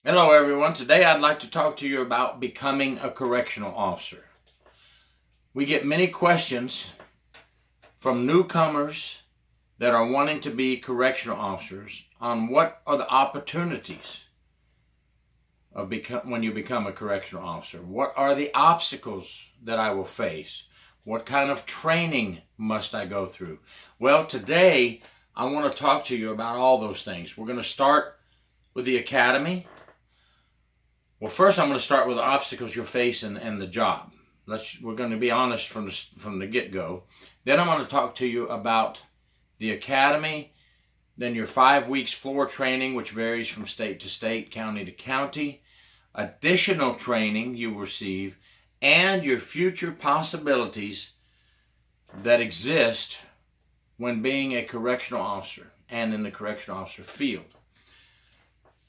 Hello everyone. Today I'd like to talk to you about becoming a correctional officer. We get many questions from newcomers that are wanting to be correctional officers on what are the opportunities of when you become a correctional officer. What are the obstacles that I will face? What kind of training must I go through? Well, today I want to talk to you about all those things. We're going to start with the academy. Well, first I'm going to start with the obstacles you'll face and the job. We're going to be honest from the get-go. Then I'm going to talk to you about the academy, then your 5 weeks floor training, which varies from state to state, county to county, additional training you will receive, and your future possibilities that exist when being a correctional officer and in the correctional officer field.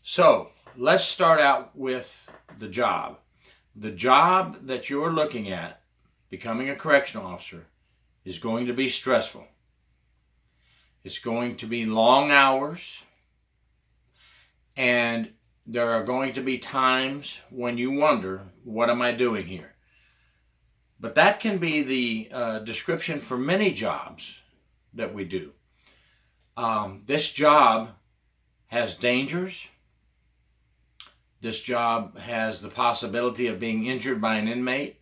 So, let's start out with the job. The job that you're looking at, becoming a correctional officer, is going to be stressful. It's going to be long hours, and there are going to be times when you wonder, what am I doing here? But that can be the description for many jobs that we do. This job has dangers. This job has the possibility of being injured by an inmate.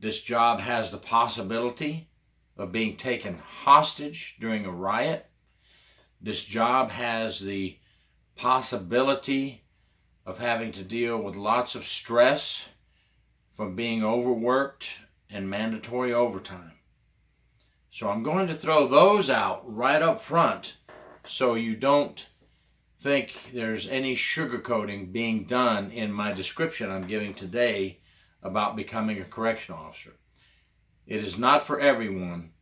This job has the possibility of being taken hostage during a riot. This job has the possibility of having to deal with lots of stress from being overworked and mandatory overtime. So I'm going to throw those out right up front so you don't think there's any sugarcoating being done in my description I'm giving today about becoming a correctional officer. It is not for everyone,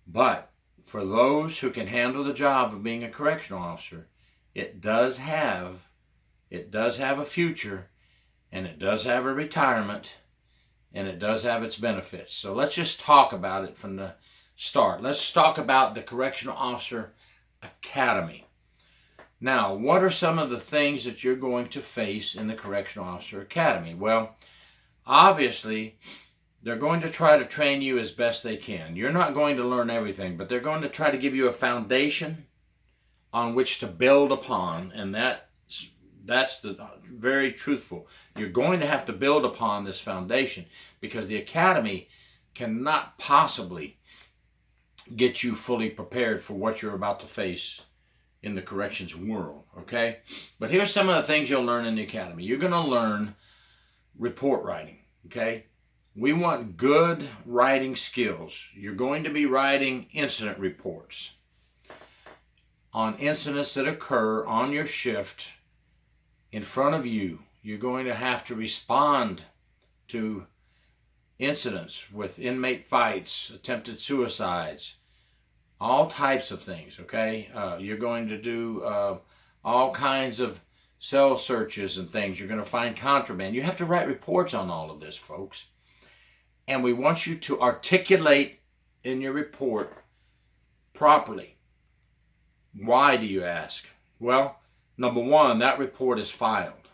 but for those who can handle the job of being a correctional officer, it does have a future, and it does have a retirement, and it does have its benefits. So let's just talk about it from the start. Let's talk about the Correctional Officer Academy. Now, what are some of the things that you're going to face in the Correctional Officer Academy? Well, obviously, they're going to try to train you as best they can. You're not going to learn everything, but they're going to try to give you a foundation on which to build upon, and that's the very truthful. You're going to have to build upon this foundation because the academy cannot possibly get you fully prepared for what you're about to face in the corrections world, okay? But here's some of the things you'll learn in the academy. You're going to learn report writing, okay? We want good writing skills. You're going to be writing incident reports on incidents that occur on your shift in front of you. You're going to have to respond to incidents with inmate fights, attempted suicides, all types of things, okay? You're going to do all kinds of cell searches and things. You're going to find contraband. You have to write reports on all of this, folks. And we want you to articulate in your report properly. Why, do you ask? Well, number one, that report is filed.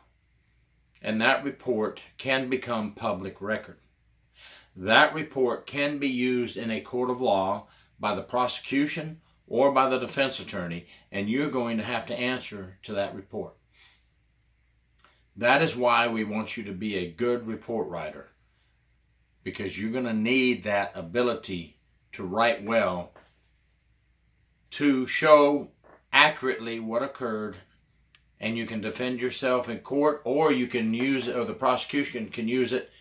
And that report can become public record. That report can be used in a court of law by the prosecution or by the defense attorney, and you're going to have to answer to that report. That is why we want you to be a good report writer, because you're going to need that ability to write well to show accurately what occurred, and you can defend yourself in court, or you can use it, or the prosecution can use it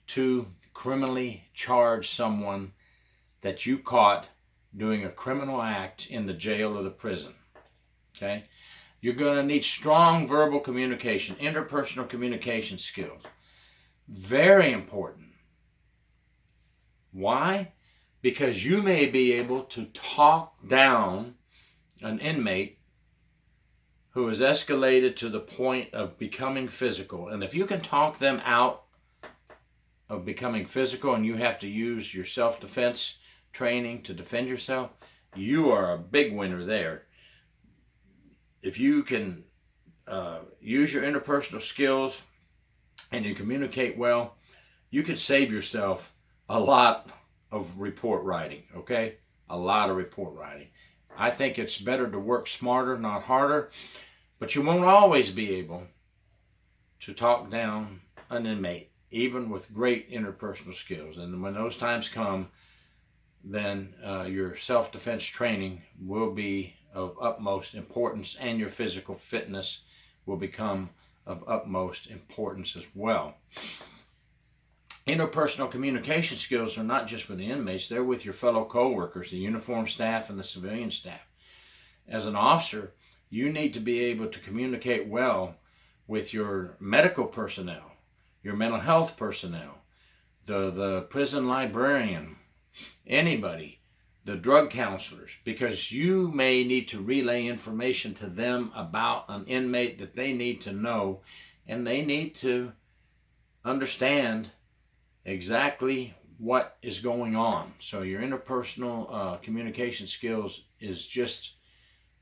to criminally charge someone that you caught doing a criminal act in the jail or the prison. Okay? You're going to need strong verbal communication, interpersonal communication skills. Very important. Why? Because you may be able to talk down an inmate who has escalated to the point of becoming physical. And if you can talk them out of becoming physical and you have to use your self-defense training to defend yourself, you are a big winner there. If you can use your interpersonal skills and you communicate well, you could save yourself a lot of report writing, okay? A lot of report writing. I think it's better to work smarter, not harder, but you won't always be able to talk down an inmate, even with great interpersonal skills. And when those times come, then your self-defense training will be of utmost importance, and your physical fitness will become of utmost importance as well. Interpersonal communication skills are not just with the inmates, they're with your fellow co-workers, the uniformed staff and the civilian staff. As an officer, you need to be able to communicate well with your medical personnel, your mental health personnel, the prison librarian, anybody, the drug counselors, because you may need to relay information to them about an inmate that they need to know, and they need to understand exactly what is going on. So your interpersonal communication skills is just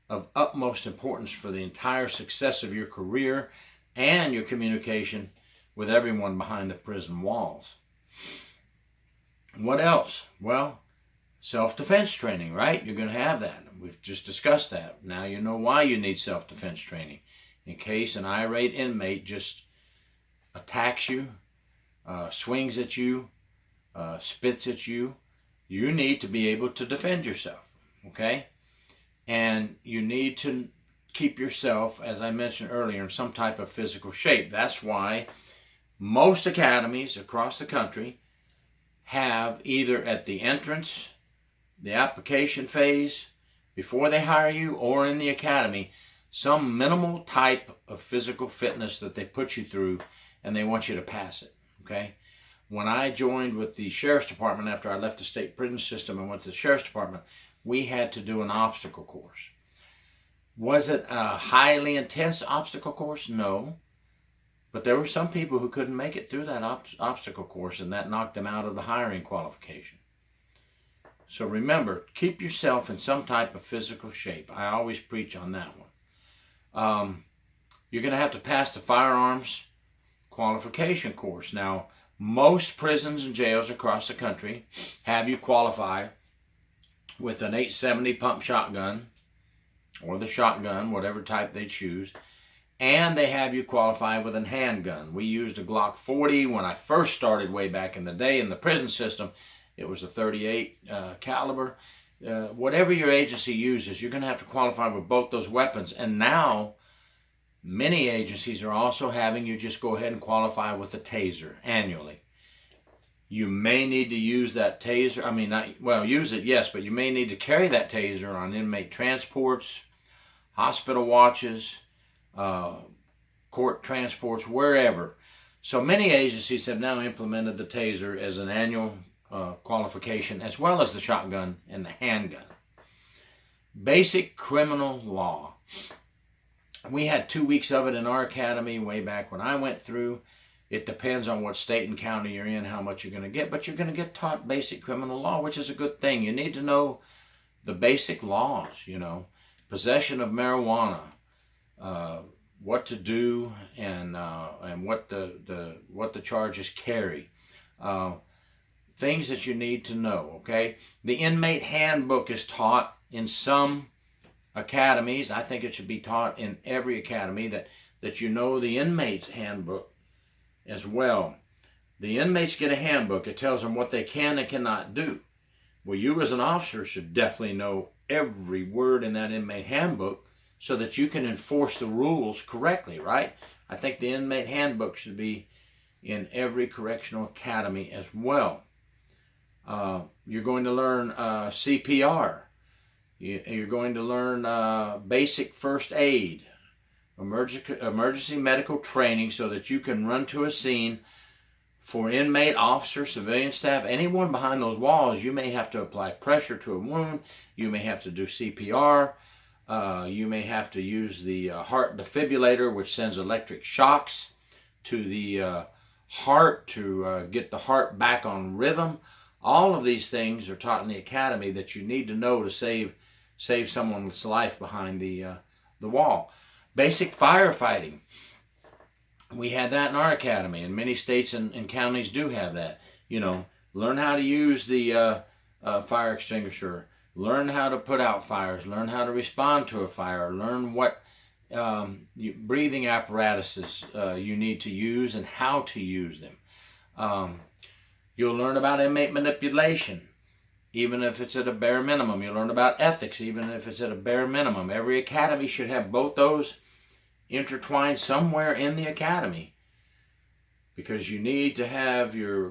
of utmost importance for the entire success of your career and your communication with everyone behind the prison walls. What else? Well, self-defense training, right? You're going to have that. We've just discussed that. Now you know why you need self-defense training. In case an irate inmate just attacks you, swings at you, spits at you, you need to be able to defend yourself, okay? And you need to keep yourself, as I mentioned earlier, in some type of physical shape. That's why most academies across the country have, either at the entrance, the application phase, before they hire you, or in the academy, some minimal type of physical fitness that they put you through, and they want you to pass it, okay? When I joined with the Sheriff's Department after I left the state prison system and went to the Sheriff's Department, we had to do an obstacle course. Was it a highly intense obstacle course? No. But there were some people who couldn't make it through that obstacle course, and that knocked them out of the hiring qualification. So remember, keep yourself in some type of physical shape. I always preach on that one. You're going to have to pass the firearms qualification course. Now, most prisons and jails across the country have you qualify with an 870 pump shotgun, or the shotgun, whatever type they choose, and they have you qualify with a handgun. We used a Glock 40 when I first started way back in the day in the prison system. It was a 38 caliber. Whatever your agency uses, you're going to have to qualify with both those weapons. And now, many agencies are also having you just go ahead and qualify with a taser annually. You may need to use that taser. I mean, use it, yes, but you may need to carry that taser on inmate transports, hospital watches, court transports, wherever. So many agencies have now implemented the taser as an annual qualification, as well as the shotgun and the handgun. Basic criminal law. We had 2 weeks of it in our academy way back when I went through. It depends on what state and county you're in, how much you're going to get, but you're going to get taught basic criminal law, which is a good thing. You need to know the basic laws, you know, possession of marijuana, what to do, and what the charges carry. Things that you need to know, okay? The inmate handbook is taught in some academies. I think it should be taught in every academy, that you know the inmate's handbook as well. The inmates get a handbook. It tells them what they can and cannot do. Well, you as an officer should definitely know every word in that inmate handbook so that you can enforce the rules correctly, right? I think the inmate handbook should be in every correctional academy as well. You're going to learn CPR. You're going to learn basic first aid, emergency medical training, so that you can run to a scene for inmate, officer, civilian staff, anyone behind those walls. You may have to apply pressure to a wound. You may have to do CPR. You may have to use the heart defibrillator, which sends electric shocks to the heart to get the heart back on rhythm. All of these things are taught in the academy that you need to know to save someone's life behind the wall. Basic firefighting. We had that in our academy, and many states and counties do have that. You know, learn how to use the fire extinguisher, learn how to put out fires, learn how to respond to a fire, learn what breathing apparatuses you need to use and how to use them. You'll learn about inmate manipulation, even if it's at a bare minimum. You'll learn about ethics, even if it's at a bare minimum. Every academy should have both those intertwined somewhere in the academy, because you need to have your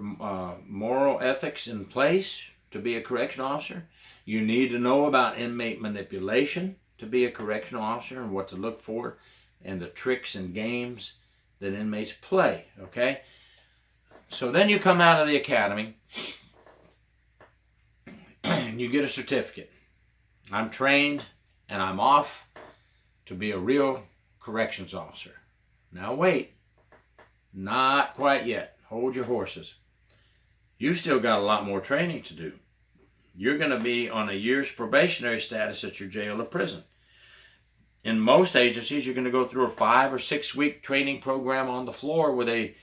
moral ethics in place to be a correctional officer. You need to know about inmate manipulation to be a correctional officer, and what to look for, and the tricks and games that inmates play, okay? So then you come out of the academy and you get a certificate. I'm trained and I'm off to be a real corrections officer. Now wait, not quite yet. Hold your horses. You still got a lot more training to do. You're going to be on a year's probationary status at your jail or prison. In most agencies, you're going to go through a 5 or 6 week training program on the floor with a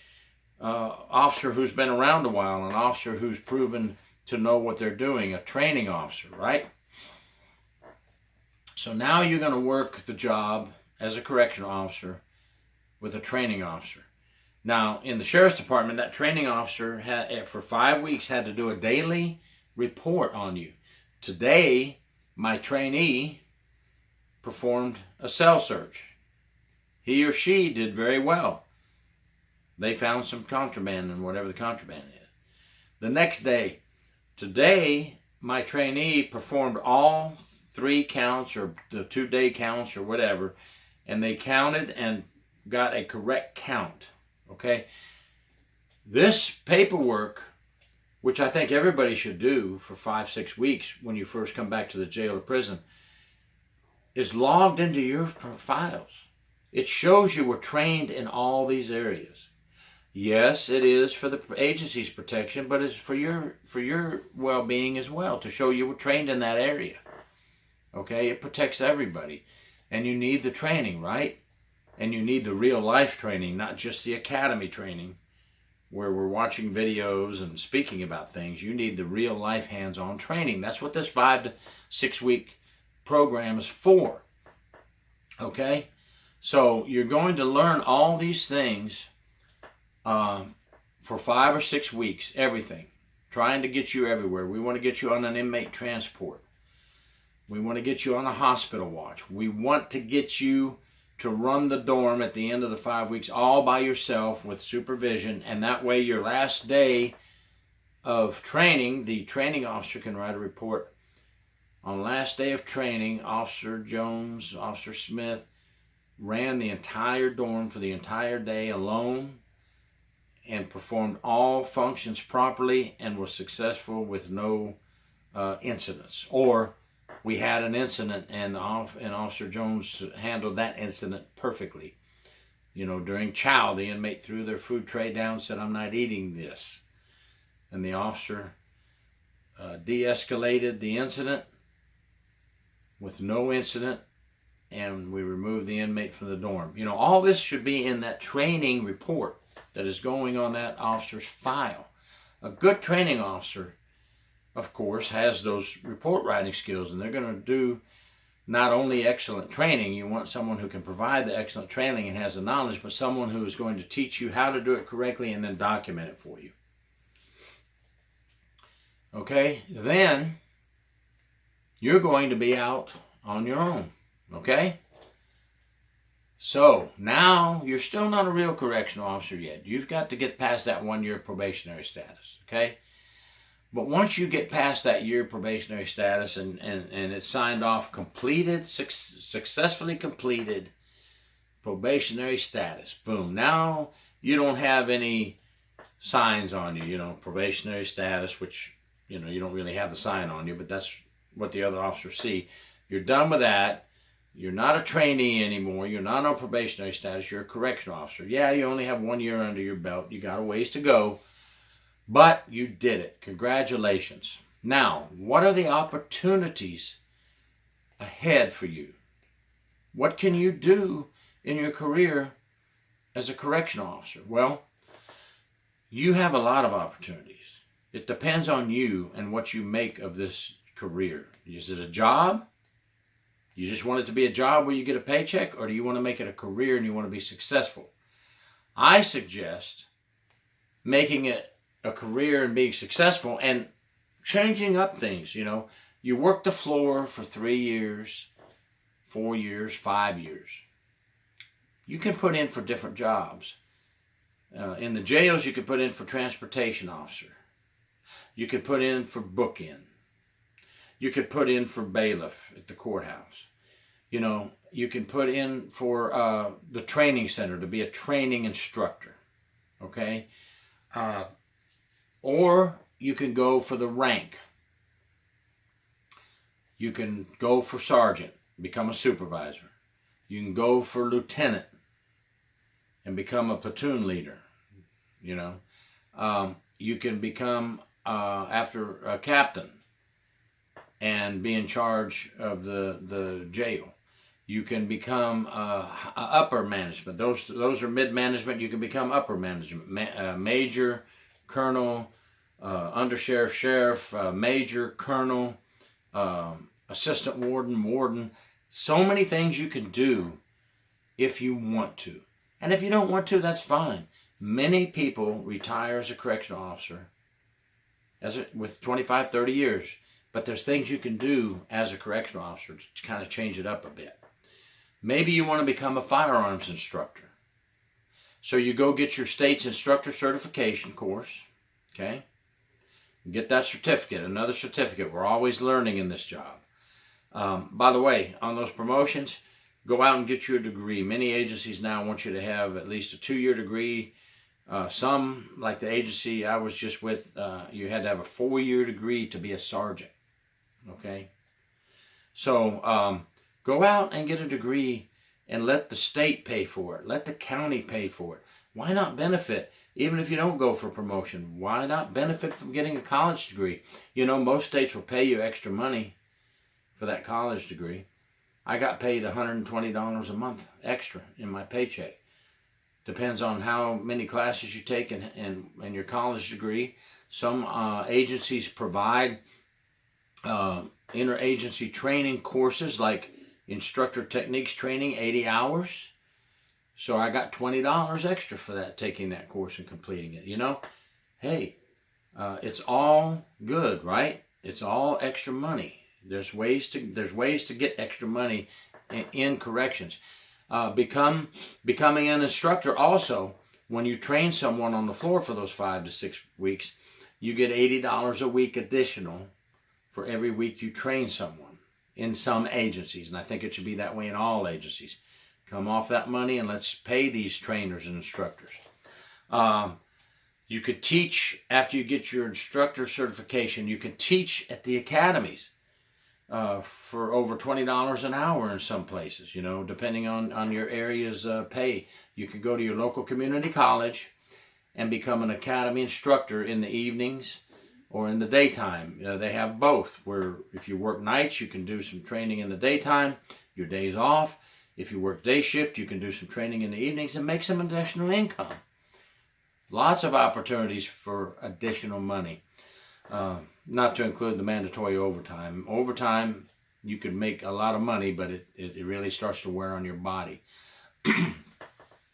officer who's been around a while, an officer who's proven to know what they're doing, a training officer, right? So now you're going to work the job as a correctional officer with a training officer. Now, in the sheriff's department, that training officer for 5 weeks had to do a daily report on you. Today, my trainee performed a cell search. He or she did very well. They found some contraband in whatever the contraband is. The next day, today, my trainee performed all 3 counts or the 2-day counts or whatever, and they counted and got a correct count, okay? This paperwork, which I think everybody should do for 5-6 weeks when you first come back to the jail or prison, is logged into your files. It shows you were trained in all these areas. Yes, it is for the agency's protection, but it's for your well-being as well, to show you were trained in that area. Okay, it protects everybody. And you need the training, right? And you need the real-life training, not just the academy training, where we're watching videos and speaking about things. You need the real-life hands-on training. That's what this 5 to 6 week program is for. Okay? So you're going to learn all these things for 5 or 6 weeks, everything. Trying to get you everywhere. We want to get you on an inmate transport. We want to get you on a hospital watch. We want to get you to run the dorm at the end of the 5 weeks all by yourself with supervision, and that way your last day of training, the training officer can write a report. On last day of training, Officer Jones, Officer Smith ran the entire dorm for the entire day alone and performed all functions properly and was successful with no incidents. Or we had an incident and Officer Jones handled that incident perfectly. You know, during chow, the inmate threw their food tray down and said, "I'm not eating this." And the officer de-escalated the incident with no incident, and we removed the inmate from the dorm. You know, all this should be in that training report that is going on that officer's file. A good training officer, of course, has those report writing skills, and they're going to do not only excellent training. You want someone who can provide the excellent training and has the knowledge, but someone who is going to teach you how to do it correctly and then document it for you. Okay, then you're going to be out on your own, okay? So now you're still not a real correctional officer yet. You've got to get past that 1-year probationary status, okay? But once you get past that year probationary status and it's signed off, completed, successfully completed probationary status, boom. Now you don't have any signs on you, you know, probationary status, which, you know, you don't really have the sign on you, but that's what the other officers see. You're done with that. You're not a trainee anymore. You're not on probationary status. You're a correctional officer. Yeah, you only have 1 year under your belt. You got a ways to go, but you did it. Congratulations. Now, what are the opportunities ahead for you? What can you do in your career as a correctional officer? Well, you have a lot of opportunities. It depends on you and what you make of this career. Is it a job? You just want it to be a job where you get a paycheck, or do you want to make it a career and you want to be successful? I suggest making it a career and being successful and changing up things. You know, you work the floor for 3 years, 4 years, 5 years. You can put in for different jobs. In the jails, you could put in for transportation officer. You could put in for bookend. You could put in for bailiff at the courthouse. You know, you can put in for the training center to be a training instructor. Okay? Or you can go for the rank. You can go for sergeant, become a supervisor. You can go for lieutenant and become a platoon leader. You know, you can become after a captain and be in charge of the jail. You can become upper management. Those are mid-management. You can become upper management. Major, colonel, undersheriff, sheriff, major, colonel, assistant warden, warden. So many things you can do if you want to. And if you don't want to, that's fine. Many people retire as a correctional officer with 25, 30 years. But there's things you can do as a correctional officer to kind of change it up a bit. Maybe you want to become a firearms instructor. So you go get your state's instructor certification course. Okay? Get that certificate, another certificate. We're always learning in this job. By the way, on those promotions, go out and get your degree. Many agencies now want you to have at least a 2-year degree. Some, like the agency I was just with, you had to have a 4-year degree to be a sergeant. Okay? So, go out and get a degree and let the state pay for it. Let the county pay for it. Why not benefit? Even if you don't go for promotion, why not benefit from getting a college degree? You know, most states will pay you extra money for that college degree. I got paid $120 a month extra in my paycheck. Depends on how many classes you take and your college degree. Some agencies provide interagency training courses like instructor techniques training, 80 hours. So I got $20 extra for that, taking that course and completing it. You know, hey, it's all good, right? It's all extra money. There's ways to get extra money in corrections. Becoming an instructor also, when you train someone on the floor for those 5 to 6 weeks, you get $80 a week additional for every week you train someone in some agencies. And I think it should be that way in all agencies. Come off that money and let's pay these trainers and instructors. You could teach after you get your instructor certification. You can teach at the academies for over $20 an hour in some places, you know, depending on your area's pay. You can go to your local community college and become an academy instructor in the evenings or in the daytime. They have both, where if you work nights, you can do some training in the daytime, your days off. If you work day shift, you can do some training in the evenings and make some additional income. Lots of opportunities for additional money. Not to include the mandatory overtime. Overtime, you could make a lot of money, but it really starts to wear on your body.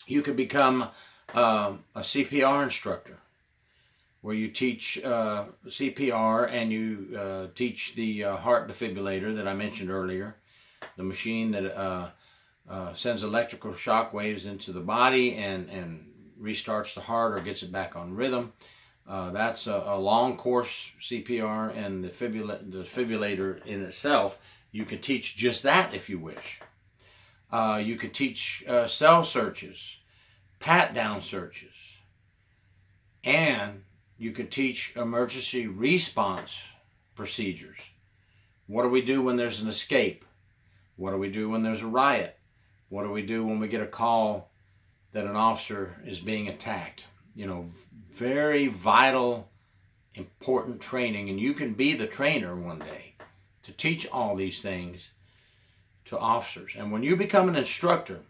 You could become a CPR instructor, where you teach CPR and you teach the heart defibrillator that I mentioned earlier, the machine that sends electrical shock waves into the body and restarts the heart or gets it back on rhythm. That's a long course CPR, and the defibrillator in itself, you can teach just that if you wish. You could teach cell searches, pat-down searches, and you could teach emergency response procedures. What do we do when there's an escape? What do we do when there's a riot? What do we do when we get a call that an officer is being attacked? You know, very vital, important training, and you can be the trainer one day to teach all these things to officers. And when you become an instructor,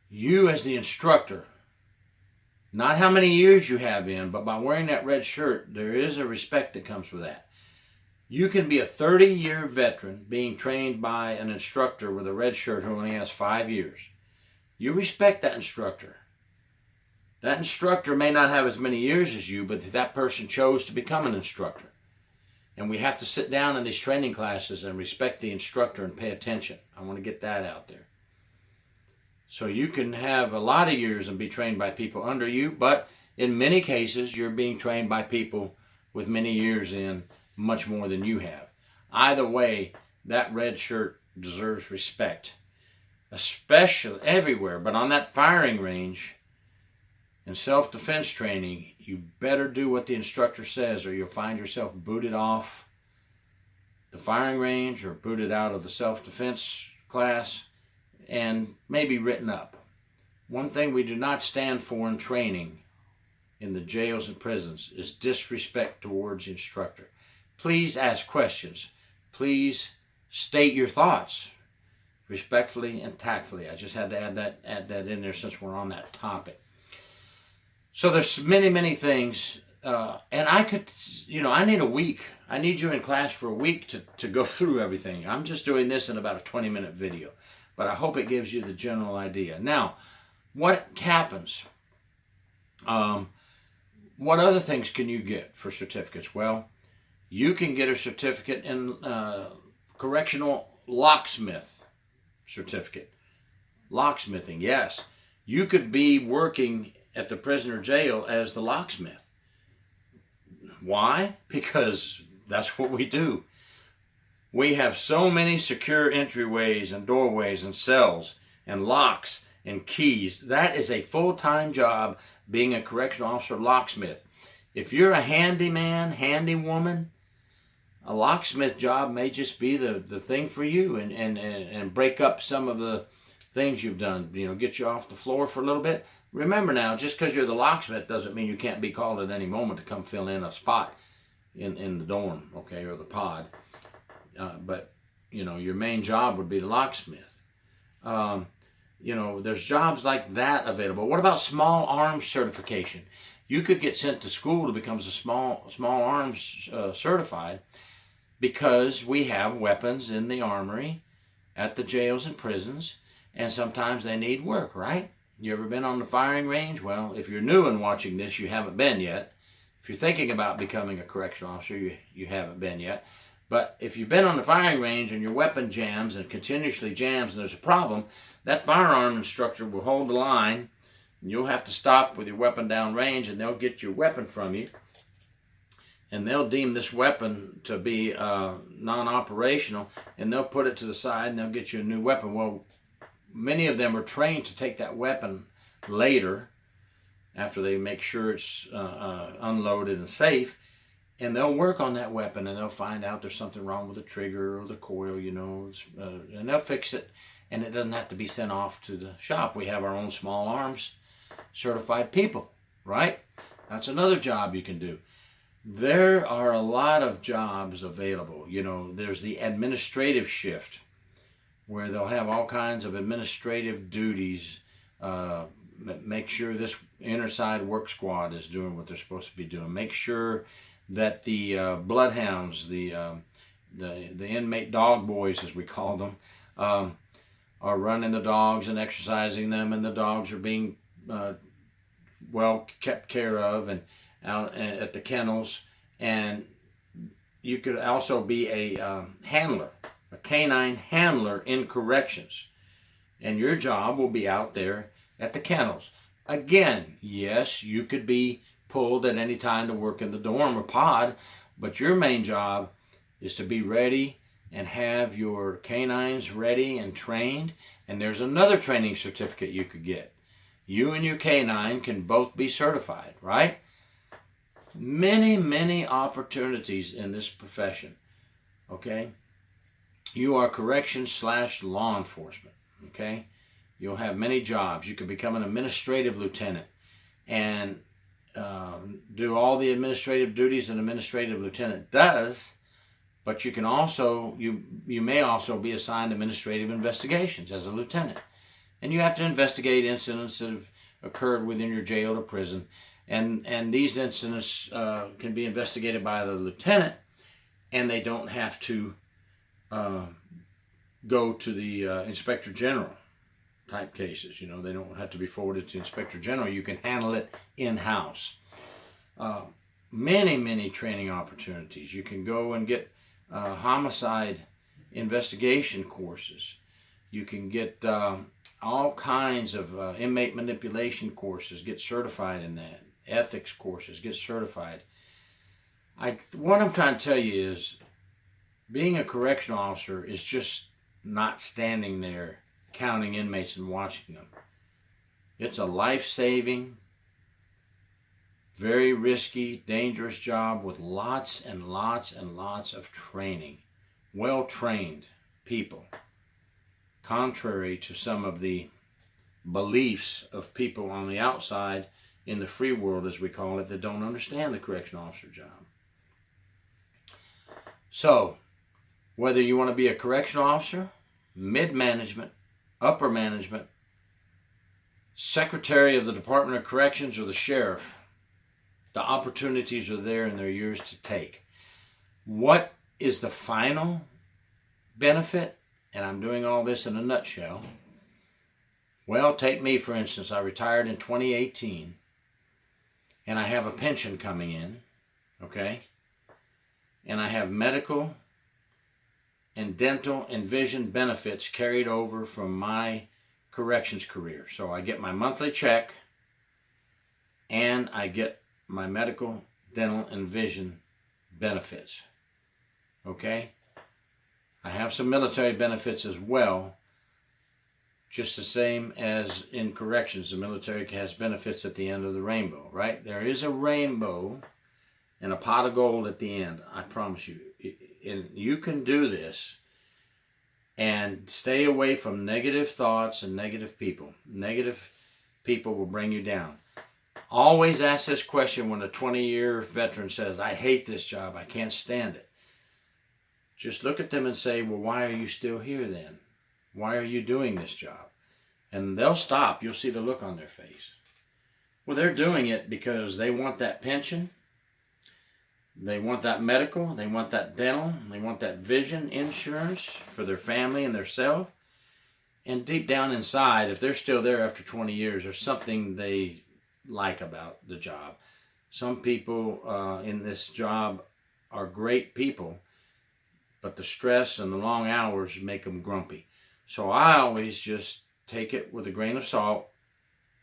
You as the instructor, not how many years you have in, but by wearing that red shirt, there is a respect that comes with that. You can be a 30-year veteran being trained by an instructor with a red shirt who only has 5 years. You respect that instructor. That instructor may not have as many years as you, but that person chose to become an instructor. And we have to sit down in these training classes and respect the instructor and pay attention. I want to get that out there. So you can have a lot of years and be trained by people under you, but in many cases, you're being trained by people with many years in, much more than you have. Either way, that red shirt deserves respect, especially everywhere. But on that firing range, in self-defense training, you better do what the instructor says, or you'll find yourself booted off the firing range or booted out of the self-defense class and maybe written up. One thing we do not stand for in training in the jails and prisons is disrespect towards the instructor. Please ask questions. Please state your thoughts respectfully and tactfully. I just had to add that in there since we're on that topic. So there's many, many things, and I could, I need a week. I need you in class for a week to go through everything. I'm just doing this in about a 20-minute video, but I hope it gives you the general idea. Now, what happens? What other things can you get for certificates? Well, you can get a certificate in correctional locksmith certificate. Locksmithing, yes. You could be working at the prison or jail as the locksmith. Why? Because that's what we do. We have so many secure entryways and doorways and cells and locks and keys. That is a full-time job, being a correctional officer locksmith. If you're a handyman, handy woman, a locksmith job may just be the thing for you, and break up some of the things you've done, get you off the floor for a little bit. Remember now, just because you're the locksmith doesn't mean you can't be called at any moment to come fill in a spot in the dorm, okay, or the pod. But, your main job would be the locksmith. There's jobs like that available. What about small arms certification? You could get sent to school to become a small arms certified, because we have weapons in the armory at the jails and prisons, and sometimes they need work, right? You ever been on the firing range? Well, if you're new and watching this, you haven't been yet. If you're thinking about becoming a correctional officer, you haven't been yet. But if you've been on the firing range and your weapon jams and continuously jams and there's a problem, that firearm instructor will hold the line, and you'll have to stop with your weapon down range, and they'll get your weapon from you, and they'll deem this weapon to be non-operational, and they'll put it to the side, and they'll get you a new weapon. Well, many of them are trained to take that weapon later, after they make sure it's unloaded and safe, and they'll work on that weapon, and they'll find out there's something wrong with the trigger or the coil, and they'll fix it, and it doesn't have to be sent off to the shop. We have our own small arms certified people, right? That's another job you can do. There are a lot of jobs available. There's the administrative shift, where they'll have all kinds of administrative duties. Make sure this inner side work squad is doing what they're supposed to be doing. Make sure that the bloodhounds, the inmate dog boys, as we call them, are running the dogs and exercising them, and the dogs are being well kept care of and out at the kennels. And you could also be a handler, a canine handler in corrections, and your job will be out there at the kennels. Again, yes, you could be pulled at any time to work in the dorm or pod, but your main job is to be ready and have your canines ready and trained. And there's another training certificate you could get. You and your canine can both be certified, right? Many, many opportunities in this profession, okay? You are correction/law enforcement, okay? You'll have many jobs. You could become an administrative lieutenant and do all the administrative duties an administrative lieutenant does, but you can also, you may also be assigned administrative investigations as a lieutenant. And you have to investigate incidents that have occurred within your jail or prison. And these incidents can be investigated by the lieutenant, and they don't have to go to the inspector general type cases. You know, they don't have to be forwarded to inspector general. You can handle it in-house. Many training opportunities. You can go and get homicide investigation courses. You can get all kinds of inmate manipulation courses, get certified in that. Ethics courses, get certified. What I'm trying to tell you is, being a correctional officer is just not standing there counting inmates and watching them. It's a life-saving, very risky, dangerous job with lots and lots and lots of training. Well-trained people. Contrary to some of the beliefs of people on the outside, in the free world, as we call it, that don't understand the correctional officer job. So, whether you want to be a correctional officer, mid-management, upper management, secretary of the Department of Corrections, or the sheriff, the opportunities are there and they're yours to take. What is the final benefit? And I'm doing all this in a nutshell. Well, take me, for instance. I retired in 2018. And I have a pension coming in, okay? And I have medical and dental and vision benefits carried over from my corrections career. So I get my monthly check, and I get my medical, dental, and vision benefits, okay? I have some military benefits as well, just the same as in corrections. The military has benefits at the end of the rainbow, right? There is a rainbow and a pot of gold at the end, I promise you. And you can do this and stay away from negative thoughts and negative people. Negative people will bring you down. Always ask this question when a 20-year veteran says, I hate this job, I can't stand it. Just look at them and say, well, why are you still here then? Why are you doing this job? And they'll stop. You'll see the look on their face. Well, they're doing it because they want that pension. They want that medical. They want that dental. They want that vision insurance for their family and themselves. And deep down inside, if they're still there after 20 years, there's something they like about the job. Some people in this job are great people, but the stress and the long hours make them grumpy. So I always just take it with a grain of salt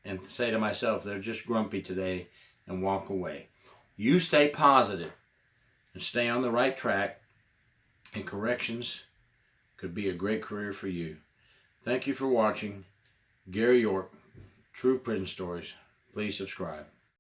and say to myself, they're just grumpy today, and walk away. You stay positive and stay on the right track, and corrections could be a great career for you. Thank you for watching. Gary York, True Prison Stories. Please subscribe.